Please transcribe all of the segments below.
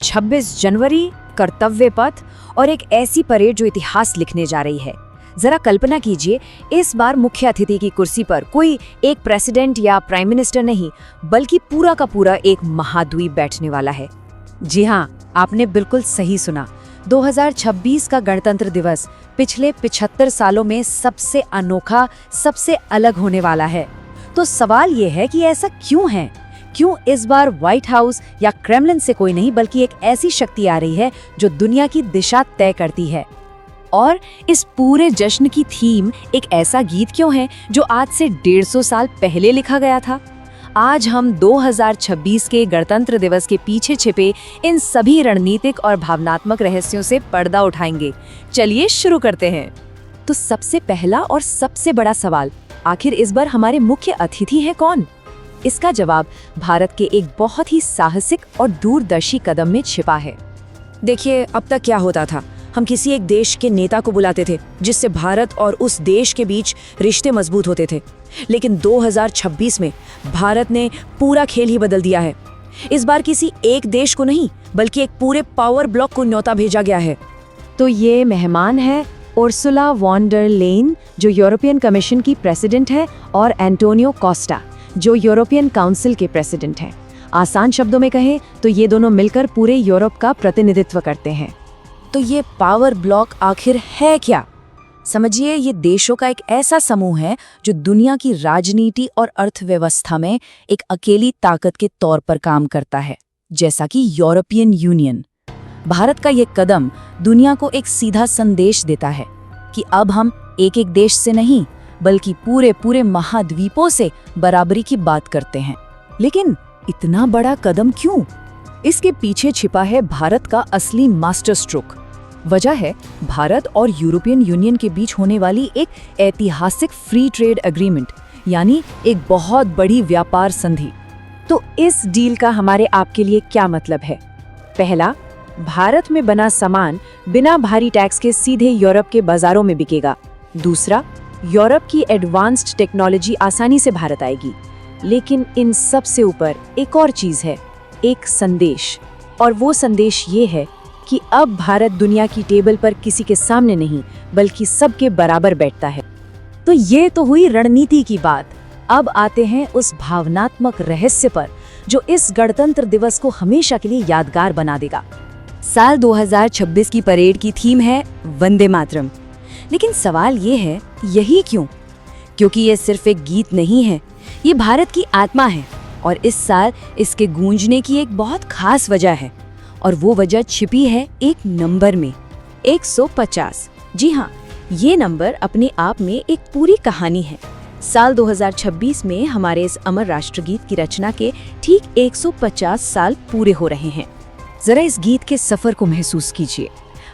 26 जनवरी, कर्तव्य पथ और एक ऐसी परेड जो इतिहास लिखने जा रही है। जरा कल्पना कीजिए, इस बार मुख्य अतिथि की कुर्सी पर कोई एक प्रेसिडेंट या प्राइम मिनिस्टर नहीं, बल्कि पूरा का पूरा एक महाद्वीप बैठने वाला है। जी हाँ, आपने बिल्कुल सही सुना। 2026 का गणतंत्र दिवस पिछले 75 सालों में सबसे अनोखा, सबसे अलग होने वाला है। तो सवाल ये है कि ऐसा क्यों है? क्यों इस बार व्हाइट हाउस या क्रेमलिन से कोई नहीं, बल्कि एक ऐसी शक्ति आ रही है जो दुनिया की दिशा तय करती है? और इस पूरे जश्न की थीम एक ऐसा गीत क्यों है जो आज से 150 साल पहले लिखा गया था? आज हम 2026 के गणतंत्र दिवस के पीछे छिपे इन सभी रणनीतिक और भावनात्मक रहस्यों से पर्दा उठाएंगे। चलिए शुरू करते हैं। तो सबसे पहला और सबसे बड़ा सवाल, आखिर इस बार हमारे मुख्य अतिथि हैं कौन? इसका जवाब भारत के एक बहुत ही साहसिक और दूरदर्शी कदम में छिपा है। देखिए, अब तक क्या होता था, हम किसी एक देश के नेता को बुलाते थे जिससे भारत और उस देश के बीच रिश्ते मजबूत होते थे। लेकिन 2026 में भारत ने पूरा खेल ही बदल दिया है। इस बार किसी एक देश को नहीं, बल्कि एक पूरे पावर ब्लॉक को न्योता भेजा गया है। तो ये मेहमान है उर्सुला वॉन डर लेyen, जो यूरोपियन कमीशन की प्रेसिडेंट है, और एंटोनियो कोस्टा, जो यूरोपियन काउंसिल के प्रेसिडेंट हैं। आसान शब्दों में कहें तो ये दोनों मिलकर पूरे यूरोप का प्रतिनिधित्व करते हैं। तो ये पावर ब्लॉक आखिर है क्या? समझिए, ये देशों का एक ऐसा समूह है जो दुनिया की राजनीति और अर्थव्यवस्था में एक अकेली ताकत के तौर पर काम करता है, जैसा कि यूरोपियन यूनियन। भारत का ये कदम दुनिया को एक सीधा संदेश देता है कि अब हम एक एक देश से नहीं, बल्कि पूरे पूरे महाद्वीपों से बराबरी की बात करते हैं। लेकिन इतना बड़ा कदम क्यों? इसके पीछे छिपा है भारत का असली मास्टर स्ट्रोक। वजह है भारत और यूरोपियन यूनियन के बीच होने वाली एक ऐतिहासिक फ्री ट्रेड एग्रीमेंट, यानी एक बहुत बड़ी व्यापार संधि। तो इस डील का हमारे आपके लिए क्या मतलब है? पहला, भारत में बना सामान बिना भारी टैक्स के सीधे यूरोप के बाजारों में बिकेगा। दूसरा, यूरोप की एडवांस्ड टेक्नोलॉजी आसानी से भारत आएगी। लेकिन इन सब से ऊपर एक और चीज है, एक संदेश। और वो संदेश ये है कि अब भारत दुनिया की टेबल पर किसी के सामने नहीं, बल्कि सबके बराबर बैठता है। तो ये तो हुई रणनीति की बात। अब आते हैं उस भावनात्मक रहस्य पर जो इस गणतंत्र दिवस को हमेशा के लिए यादगार बना देगा। साल 2026 की परेड की थीम है वंदे मातरम। लेकिन सवाल ये है, यही क्यों? क्योंकि ये सिर्फ एक गीत नहीं है, ये भारत की आत्मा है। और इस साल इसके गूंजने की एक बहुत खास वजह है, और वो वजह छिपी है एक नंबर में, 150। जी हाँ, ये नंबर अपने आप में एक पूरी कहानी है। साल 2026 में हमारे इस अमर राष्ट्रगीत की रचना के ठीक 150 साल पूरे हो रहे हैं। जरा इस गीत के सफर को महसूस कीजिए।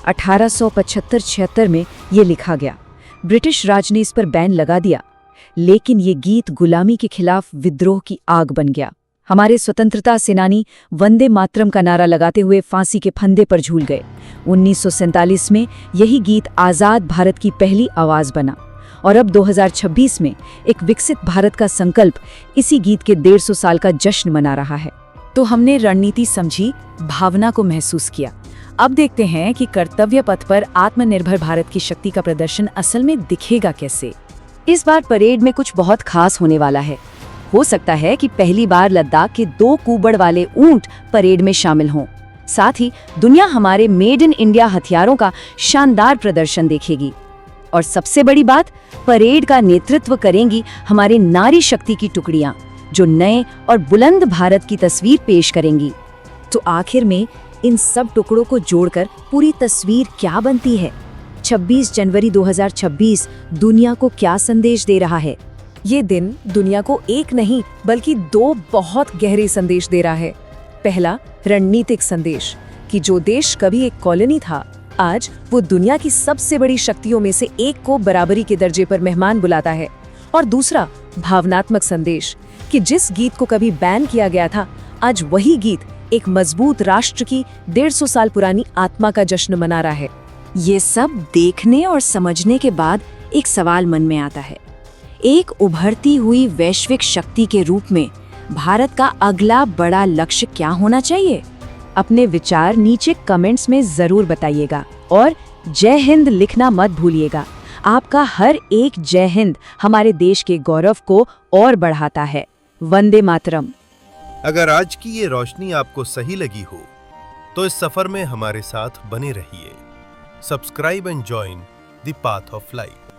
1875-76 में ये लिखा गया। ब्रिटिश राज ने इस पर बैन लगा दिया, लेकिन ये गीत गुलामी के खिलाफ विद्रोह की आग बन गया। हमारे स्वतंत्रता सेनानी वंदे मातरम का नारा लगाते हुए फांसी के फंदे पर झूल गए। 1947 में यही गीत आज़ाद भारत की पहली आवाज बना। और अब 2026 में एक विकसित भारत का संकल्प इसी गीत के 150 साल का जश्न मना रहा है। तो हमने रणनीति समझी, भावना को महसूस किया। अब देखते हैं कि कर्तव्य पथ पर आत्मनिर्भर भारत की शक्ति का प्रदर्शन असल में दिखेगा कैसे। इस बार परेड में कुछ बहुत खास होने वाला है। हो सकता है कि पहली बार लद्दाख के 2 कुबड़ वाले ऊंट परेड में शामिल हों। साथ ही दुनिया हमारे मेड इन इंडिया हथियारों का शानदार प्रदर्शन देखेगी। और सबसे बड़ी बात, परेड का नेतृत्व करेंगी हमारे नारी शक्ति की टुकड़ियां, जो नए और बुलंद भारत की तस्वीर पेश करेंगी। तो आखिर में इन सब टुकड़ों को जोड़कर पूरी तस्वीर क्या बनती है? 26 जनवरी 2026 दुनिया को क्या संदेश दे रहा है? ये दिन दुनिया को एक नहीं, बल्कि 2 बहुत गहरे संदेश दे रहा है। पहला, रणनीतिक संदेश कि जो देश कभी एक कॉलोनी था, आज वो दुनिया की सबसे बड़ी शक्तियों में से एक को बराबरी के दर्जे पर मेहमान बुलाता है। और दूसरा, भावनात्मक संदेश कि जिस गीत को कभी बैन किया गया था, आज वही गीत एक मजबूत राष्ट्र की 150 साल पुरानी आत्मा का जश्न मना रहा है। ये सब देखने और समझने के बाद एक सवाल मन में आता है, एक उभरती हुई वैश्विक शक्ति के रूप में भारत का अगला बड़ा लक्ष्य क्या होना चाहिए? अपने विचार नीचे कमेंट्स में जरूर बताइएगा और जय हिंद लिखना मत भूलिएगा। आपका हर एक जय हिंद हमारे देश के गौरव को और बढ़ाता है। वंदे मातरम। अगर आज की ये रोशनी आपको सही लगी हो तो इस सफर में हमारे साथ बने रहिए। Subscribe and join the path of life.